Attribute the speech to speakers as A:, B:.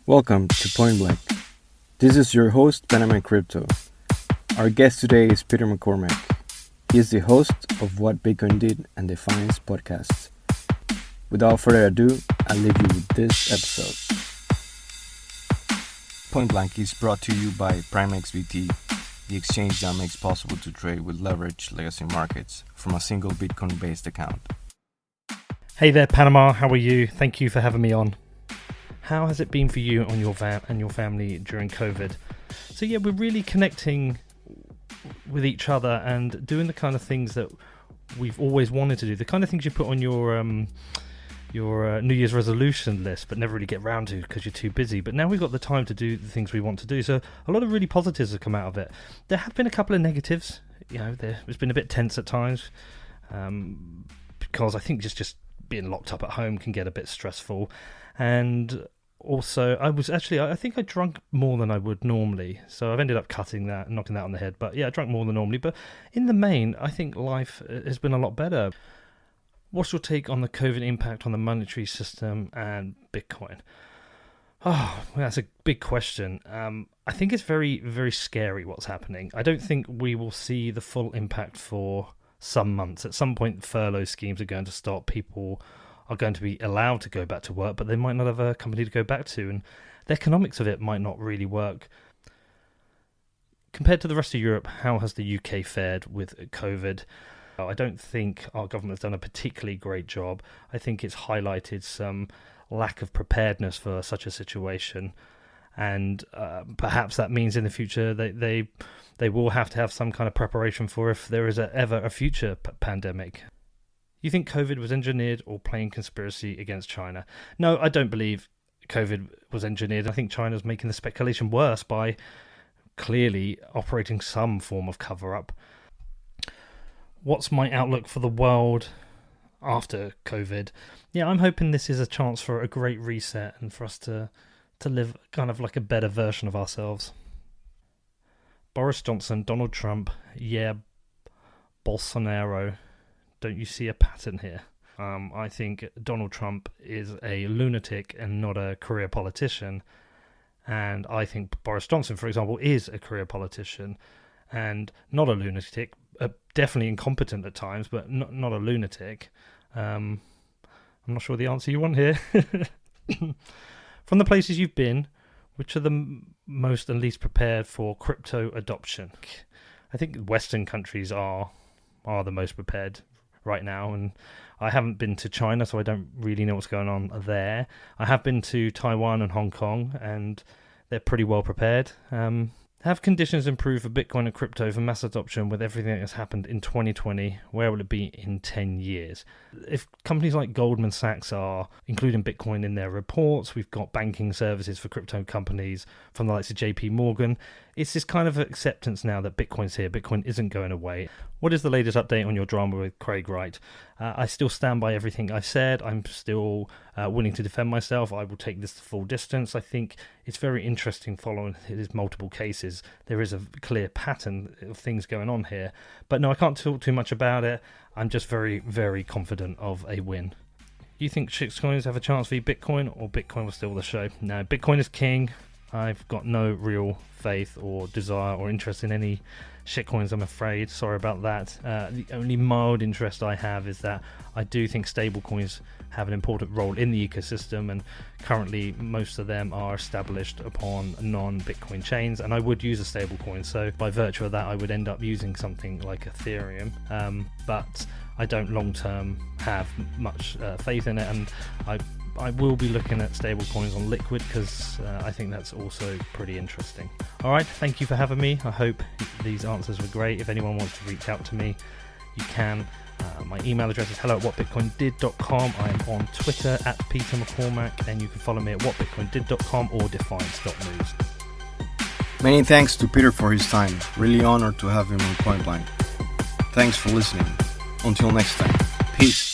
A: Welcome to Point Blank. This is your host, Panama Crypto. Our guest today is Peter McCormack. He is the host of What Bitcoin Did and Defines podcast. Without further ado, I'll leave you with this episode. Point Blank is brought to you by PrimeXBT, the exchange that makes possible to trade with leveraged legacy markets from a single Bitcoin-based account.
B: Hey there, Panama. How are you? Thank you for having me on. How has it been for you and your family during COVID? So yeah, we're really connecting with each other and doing the kind of things that we've always wanted to do. The kind of things you put on your New Year's resolution list, but never really get around to because you're too busy. But now we've got the time to do the things we want to do. So a lot of really positives have come out of it. There have been a couple of negatives. You know, it's been a bit tense at times because I think just being locked up at home can get a bit stressful. And also, I think I drank more than I would normally. So I've ended up cutting that and knocking that on the head. But yeah, I drank more than normally. But in the main, I think life has been a lot better. What's your take on the COVID impact on the monetary system and Bitcoin? Oh, well, that's a big question. I think it's very, very scary what's happening. I don't think we will see the full impact for some months. At some point, furlough schemes are going to stop. People are going to be allowed to go back to work, but they might not have a company to go back to, and the economics of it might not really work. Compared to the rest of Europe, how has the UK fared with COVID? I don't think our government has done a particularly great job. I think it's highlighted some lack of preparedness for such a situation, and perhaps that means in the future they will have to have some kind of preparation for if there is ever a future pandemic. You think COVID was engineered or playing conspiracy against China? No, I don't believe COVID was engineered. I think China's making the speculation worse by clearly operating some form of cover-up. What's my outlook for the world after COVID? Yeah, I'm hoping this is a chance for a great reset and for us to live kind of like a better version of ourselves. Boris Johnson, Donald Trump, yeah, Bolsonaro. Don't you see a pattern here? I think Donald Trump is a lunatic and not a career politician. And I think Boris Johnson, for example, is a career politician and not a lunatic. Definitely incompetent at times, but not a lunatic. I'm not sure the answer you want here. From the places you've been, which are the most and least prepared for crypto adoption? I think Western countries are the most prepared right now, and I haven't been to China, so I don't really know what's going on there. I have been to Taiwan and Hong Kong, and they're pretty well prepared. Have conditions improved for Bitcoin and crypto for mass adoption with everything that's happened in 2020? Where will it be in 10 years? If companies like Goldman Sachs are including Bitcoin in their reports, we've got banking services for crypto companies from the likes of JP Morgan. It's this kind of acceptance now that Bitcoin's here. Bitcoin isn't going away. What is the latest update on your drama with Craig Wright? I still stand by everything I've said. I'm still willing to defend myself. I will take this the full distance. I think it's very interesting following his multiple cases. There is a clear pattern of things going on here. But no, I can't talk too much about it. I'm just very, very confident of a win. You think shitcoins have a chance v Bitcoin, or Bitcoin will steal the show? No, Bitcoin is king. I've got no real faith or desire or interest in any shitcoins, I'm afraid. Sorry about that. The only mild interest I have is that I do think stablecoins have an important role in the ecosystem, and currently most of them are established upon non-Bitcoin chains, and I would use a stablecoin, so by virtue of that I would end up using something like Ethereum, but I don't long-term have much faith in it, and I will be looking at stablecoins on Liquid because I think that's also pretty interesting. Alright, thank you for having me. I hope these answers were great. If anyone wants to reach out to me, you can. My email address is hello@whatbitcoindid.com. I am on Twitter @Peter McCormack, and you can follow me at whatbitcoindid.com or defiance.news.
A: Many thanks to Peter for his time. Really honored to have him on Point Blank. Thanks for listening. Until next time. Peace.